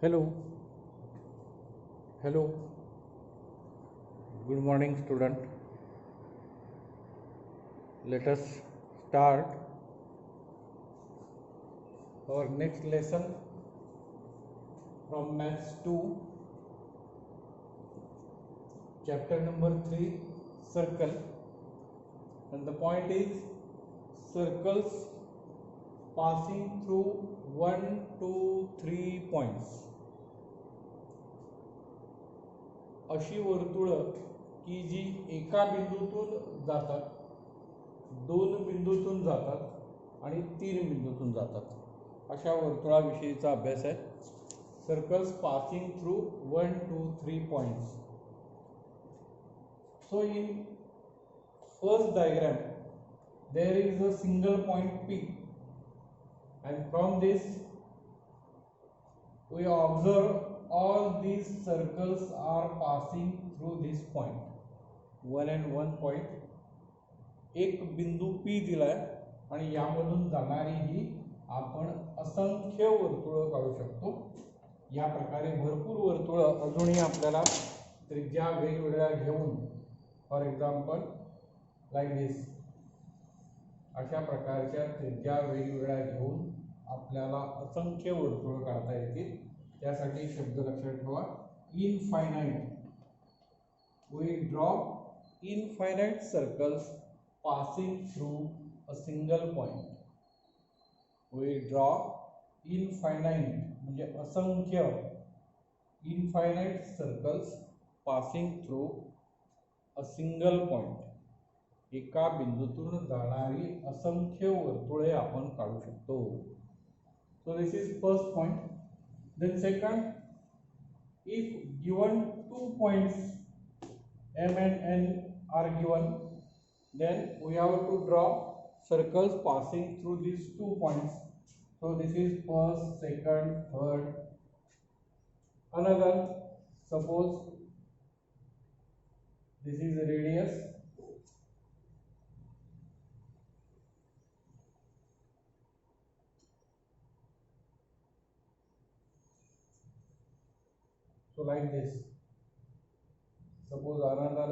Hello, hello, good morning, student. Let us start our next lesson from Maths 2, chapter number 3, circle. And the point is circles passing through 1, 2, 3 points. अशी वर्तुळं की जी एका बिंदूतून जातात, दोन बिंदूतून जातात आणि तीन बिंदूतून जातात, अशा वर्तुळाविषयीचा अभ्यास आहे. Circles passing through 1, 2, 3 points. So in first diagram there is a single point P, and from this we observe all these circles are passing through this point, 1 and 1 point. एक बिंदू P दिलाय आणि यामधून जाणारी ही आपण असंख्य वर्तुळ काढू शकतो. या प्रकारे भरपूर वर्तुळ अजूनही आपल्याला त्रिज्या वेगवेगळ्या घेऊन, फॉर एक्झाम्पल लाईक दिस, अशा प्रकारच्या त्रिज्या वेगवेगळ्या घेऊन आपल्याला असंख्य वर्तुळ काढता येतील. त्यासाठी शब्द लक्षात ठेवा, infinite. We draw infinite circles passing through a single point. We draw infinite म्हणजे असंख्य, infinite circles passing through a single point. एका बिंदूतून जाणारी असंख्य वर्तुळे आपण काढू शकतो. So this is first point. Then second, if given 2 points M and N are given, then we have to draw circles passing through these 2 points. So this is first, second, third. Another, suppose this is the radius. So like this. Suppose another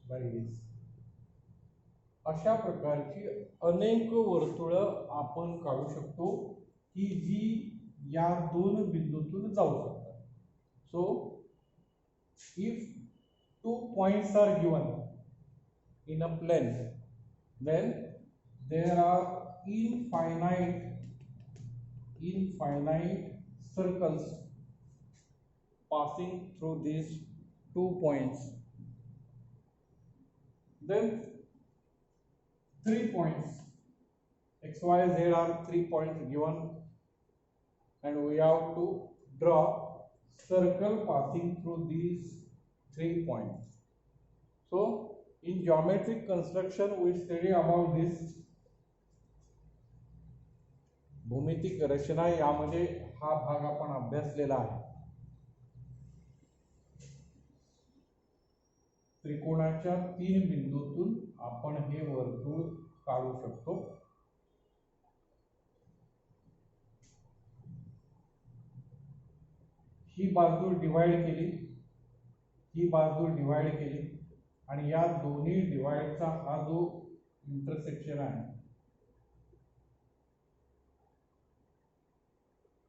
like this. अशा प्रकारची अनेक वर्तुळ आपण काढू शकतो की जी या दोन बिंदूतून जाऊ शकतात. So if 2 points are given in a plane, then there are infinite circles passing through these 2 points. Then 3 points, x, y, z are 3 points given, and we have to draw circle passing through these 3 points. So in geometric construction we study about this. भूमितिक रचना यामध्ये हा भाग आपण अभ्यासलेला आहे. त्रिकोणाच्या 3 बिंदूतून आपण हे वर्तुळ काढू शकतो. ही बाजू डिवाइड केली, ही बाजू डिवाइड केली, आणि या दोन्ही डिवाइडचा हा जो इंटरसेक्शन आहे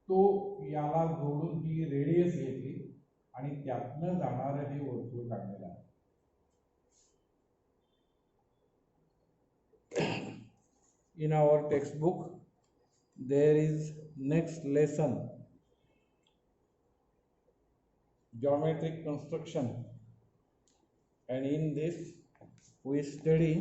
तो याला जोडून ही रेडियस घेतली आणि त्यातनं जाणारे हे वर्तुळ काढलेलं आहे. In our textbook there is next lesson, geometric construction, and in this we study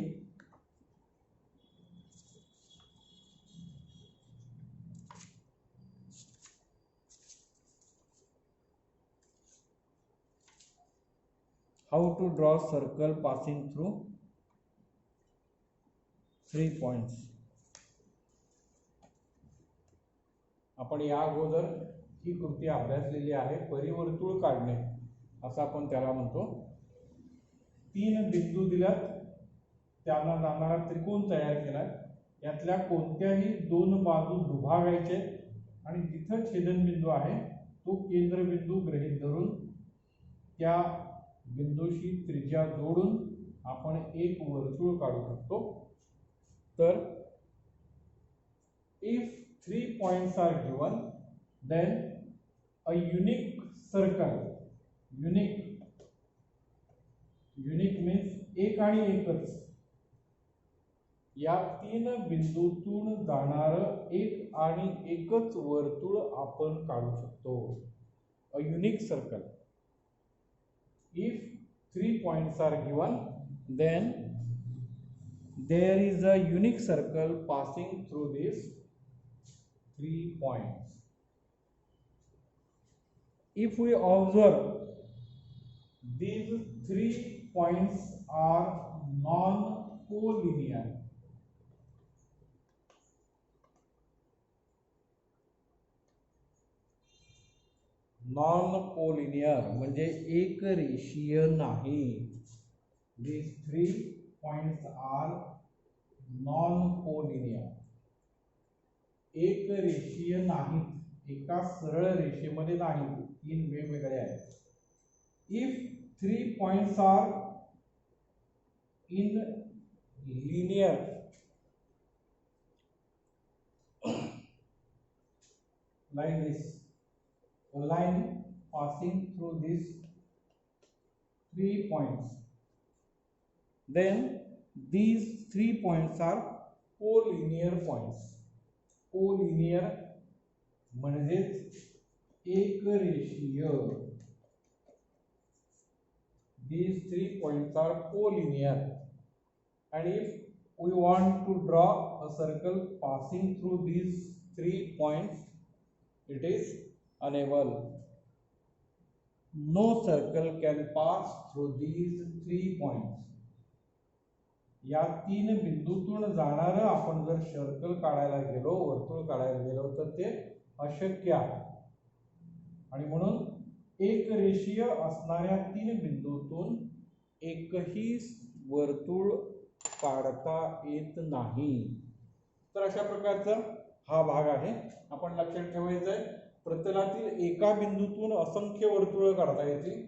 how to draw circle passing through 3 points. आपण या अगोदर ही कृती अभ्यासलेली आहे. परिवर्तुळ काढणे असं आपण त्याला म्हणतो. तीन बिंदू दिल्यात, त्यांना जाणारा त्रिकोण तयार केलाय. यातल्या कोणत्याही दोन बाजू दुभागायचे आणि जिथं छेदनबिंदू आहे तो केंद्रबिंदू गृहीत धरून त्या बिंदूशी त्रिज्या जोडून आपण एक वर्तुळ काढू शकतो. तर if 3 points are given, then a unique circle, unique means एक आणि एकच, या तीन बिंदूतून जाणार एक आणि एकच वर्तुळ आपण काढू शकतो. a unique circle. If 3 points are given, then there is a unique circle passing through these 3 points. If we observe, these 3 points are non-collinear. Non-collinear म्हणजे एक रेषीय नाही. These 3 points are non-collinear. एक रेषीय नाहीत, एका सरळ रेषेमध्ये नाहीत, तीन वेगवेगळे आहेत. If 3 points are in linear, like this, a line passing through these 3 points, then these 3 points are collinear points. Collinear म्हणजेच एक रेषीय. These 3 points are collinear, and if we want to draw a circle passing through these 3 points, it is unable. No circle can pass through these 3 points. या तीन बिंदूतून जाणार आपण जर circle काढायला गेलो, वर्तुळ काढायला गेलो, तर ते अशक्य आहे. आणि म्हणून एक रेषीय असणाऱ्या तीन बिंदूतून एकही वर्तुळ काढता येत नाही. तर अशा प्रकारचा हा भाग आहे. आपण लक्षात ठेवायचं आहे, प्रतलातील एका बिंदूतून असंख्य वर्तुळ काढता येतील,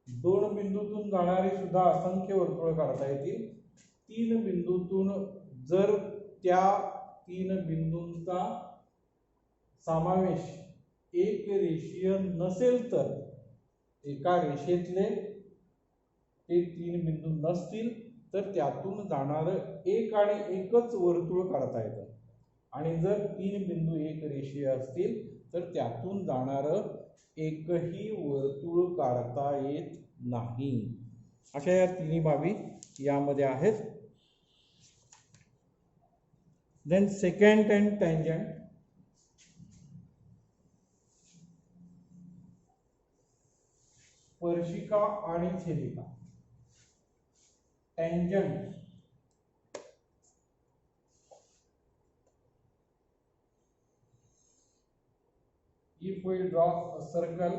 दोन बिंदूतून जाणारी सुद्धा असंख्य वर्तुळ काढता येतील. तीन बिंदूतून जर त्या तीन बिंदूंचा समावेश एक रेषीय नसेल, तर एका रेषेतले ते तीन बिंदू नसतील, तर त्यातून जाणार एक आणि एकच वर्तुळ काढता येतं. आणि जर तीन बिंदू एक रेषीय असतील, तर त्यातून जाणार एकही वर्तुळ काढता येत नाही. अशा या तिन्ही बाबी यामध्ये आहेत. Then secant and tangent. स्पर्शिका आणि छेदिका. Tangent if we draw a circle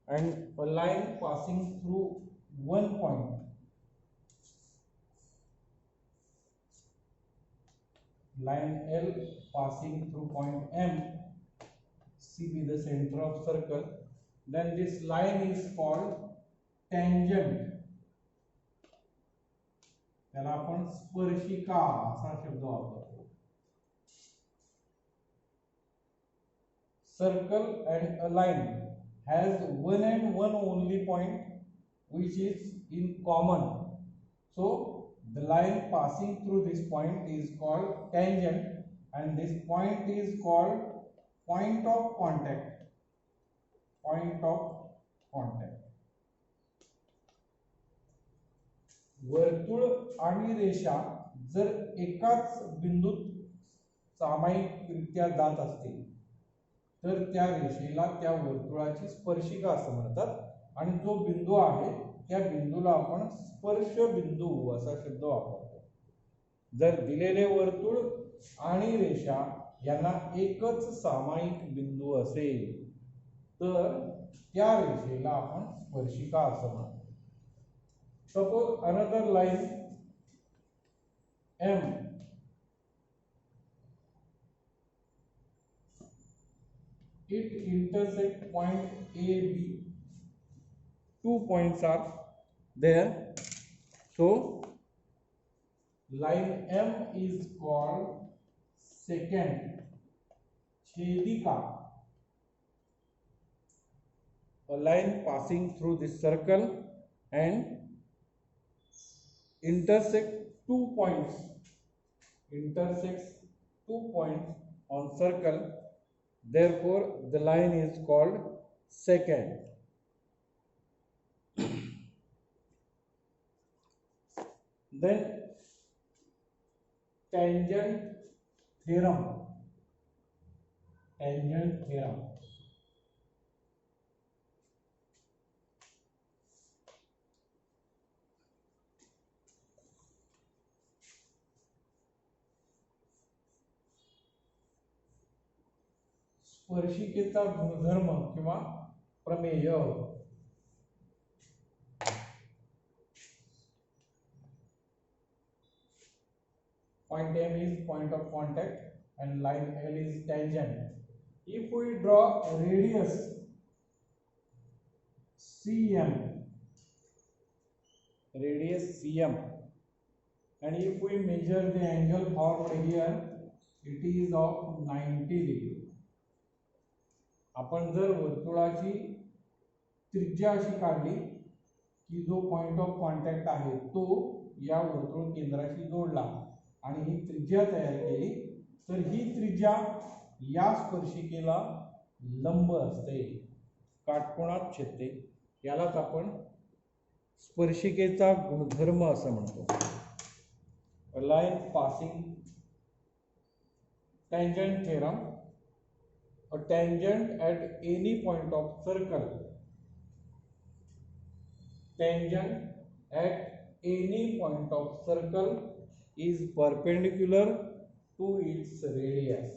and a line passing through one point, line L passing through point M, C be the center of circle, then this line is called tangent. त्याला आपण स्पर्शिका असा शब्द वापरतो. Circle and a line has one and one only point which is in common. So the line passing through this point is called tangent, and this point is called point of contact. Point of contact. वर्तुळ आणि रेषा जर एकाच बिंदूत सामायिकरित्या जात असतील, तर त्या रेषेला त्या वर्तुळाची स्पर्शिका असं म्हणतात. आणि जो बिंदू आहे त्या बिंदूला आपण स्पर्श बिंदू असा शब्द वापरतो. जर दिलेले वर्तुळ आणि रेषा यांना एकच सामायिक बिंदू असेल, तर त्या रेषेला आपण स्पर्शिका असं म्हणतो. Suppose another line M, it intersect point A, B. 2 points are there. So line M is called secant chedika. A line passing through this circle and intersects 2 points on circle. Therefore the line is called secant. Then tangent theorem. स्पर्शिकेचा गुणधर्म किंवा प्रमेय. Point M is point of contact and line L is tangent. If we draw a radius CM, and if we measure the angle formed here, it is of 90 degree. आपण जर वर्तुळाची त्रिज्या अशी काढली की जो पॉइंट ऑफ कॉन्टॅक्ट आहे तो या वर्तुळ केंद्राशी जोडला आणि ही त्रिज्या तयार केली, तर ही त्रिज्या या स्पर्शिकेला लंब असते, काटकोनात छेदते. यालाच आपण स्पर्शिकेचा गुणधर्म असं म्हणतो. A line passing tangent theorem. A tangent at any point of circle. Tangent at any point of circle is perpendicular to its radius.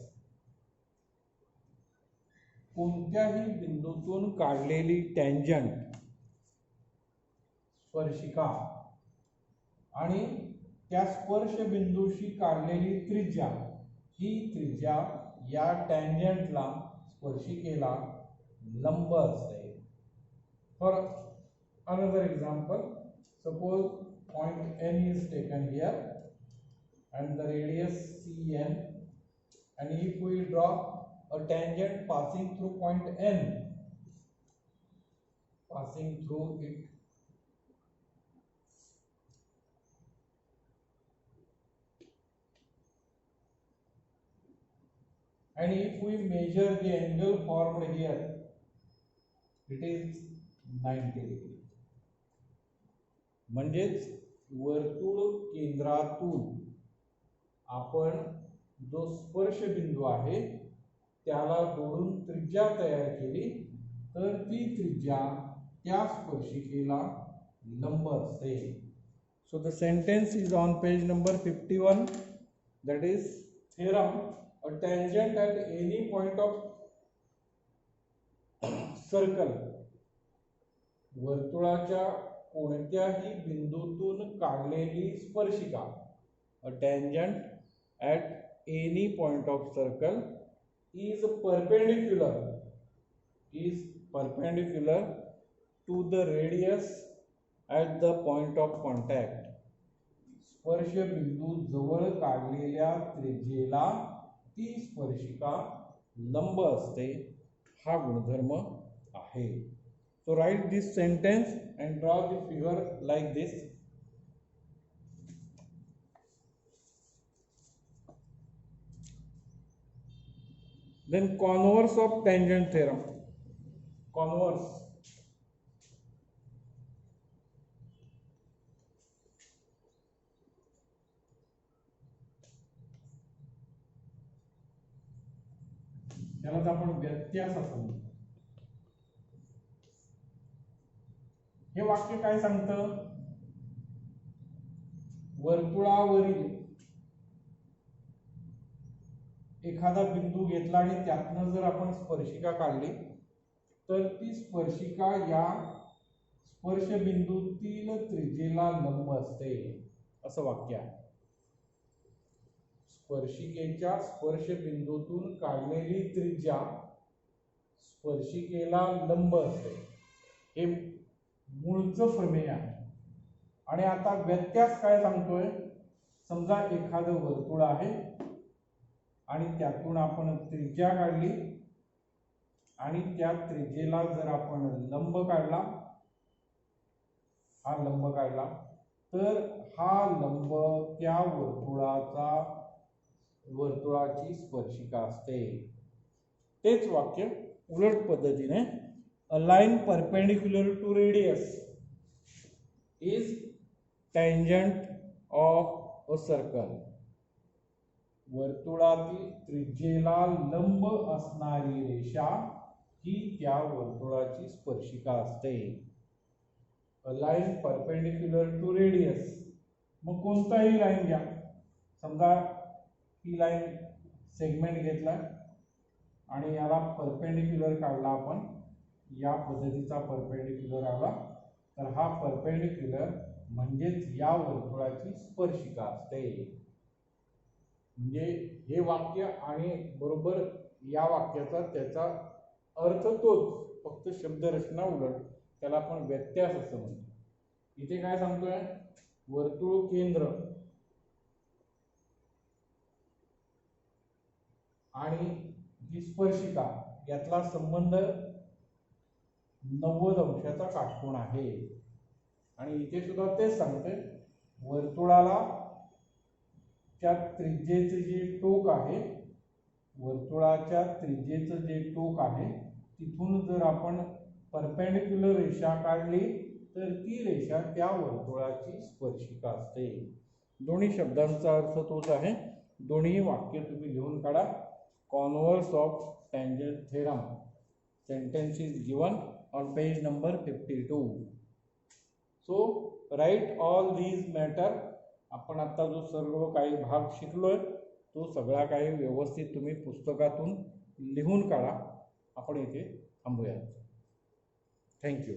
कोणत्याही बिंदूतून काढलेली टँजंट स्पर्शिका आणि त्या स्पर्श बिंदूशी काढलेली त्रिज्या, ही त्रिज्या या टँजंटला स्पर्शिकेला लंब असते. For another example, suppose point N is taken here and the radius CN, and if we draw a tangent passing through point N, passing through it, and if we measure the angle formed here, it is 90 degree. म्हणजेच वर्तुळ केंद्रातून आपण जो स्पर्श बिंदू आहे त्याला जोडून त्रिज्या तयार केली, तर ती त्रिज्या त्या स्पर्शिकेला लंब असते. So the sentence is on page number 51, that is theorem. A tangent at any point of circle, वर्तुळाच्या कोणत्याही बिंदूतून काढलेली स्पर्शिका. A tangent at any point of circle is perpendicular to the radius at the point of contact. स्पर्श बिंदू जवळ काढलेल्या त्रिज्येला ती स्पर्शिका लंब असते, हा गुणधर्म आहे. So write this sentence and draw the figure like this. Then converse of tangent theorem. Converse. यालाच आपण व्यत्यास असं म्हणतो. हे वाक्य काय सांगतं? वर्तुळावरील एखादा बिंदू घेतला आणि त्यातनं जर आपण स्पर्शिका काढली तर ती स्पर्शिका या स्पर्शबिंदूतील त्रिज्येला लंब असते, असं वाक्य आहे. स्पर्शिकेच्या स्पर्शबिंदूतून काढलेली त्रिज्या स्पर्शिकेला लंब असते, हे मूळचं प्रमेय आहे. आणि आता व्यत्यास काय सांगतोय? समजा एखादं वर्तुळ आहे आणि त्यातून आपण त्रिज्या काढली आणि त्या त्रिज्येला जर आपण लंब काढला, हा लंब काढला, तर हा लंब त्या वर्तुळाची स्पर्शिका असते. तेच वाक्य उलट पद्धतीने, a line perpendicular to radius is tangent of a circle. वर्तुळातील त्रिज्येला लंब असणारी रेषा ही त्या वर्तुळाची स्पर्शिका असते. A line perpendicular to radius, मग कोणताही लाईन घ्या. समजा ही लाईन सेगमेंट घेतला आणि याला परपेंडिक्युलर काढला आपण, या पद्धतीचा परपेंडिक्युलर आला, तर हा परपेंडिक्युलर म्हणजेच या वर्तुळाची स्पर्शिका असते. म्हणजे हे वाक्य आणि बरोबर या वाक्याचा त्याचा अर्थ तोच, फक्त शब्दरचना उलट, त्याला आपण व्यत्यास असं म्हणतो. इथे काय सांगतोय? वर्तुळ केंद्र आणि ही स्पर्शिका यातला संबंध 90 अंशाचा काटकोन आहे. आणि इथे सुद्धा तेच सांगते, वर्तुळाला त्या त्रिज्येचे जे टोक आहे, वर्तुळाच्या त्रिज्येचं जे टोक आहे, तिथून जर आपण परपेंडिक्युलर रेषा काढली तर ती रेषा त्या वर्तुळाची स्पर्शिका असते. दोन्ही शब्दांचा अर्थ तोच आहे. दोन्ही वाक्य तुम्ही लिहून काढा. Converse of tangent theorem. Sentence is given on page number 52. So write all these matter. आपण आता जो सर्व काही भाग शिकलोय तो सगळा काही व्यवस्थित तुम्ही पुस्तकातून लिहून काढा. आपण इथे थांबूया. थँक्यू.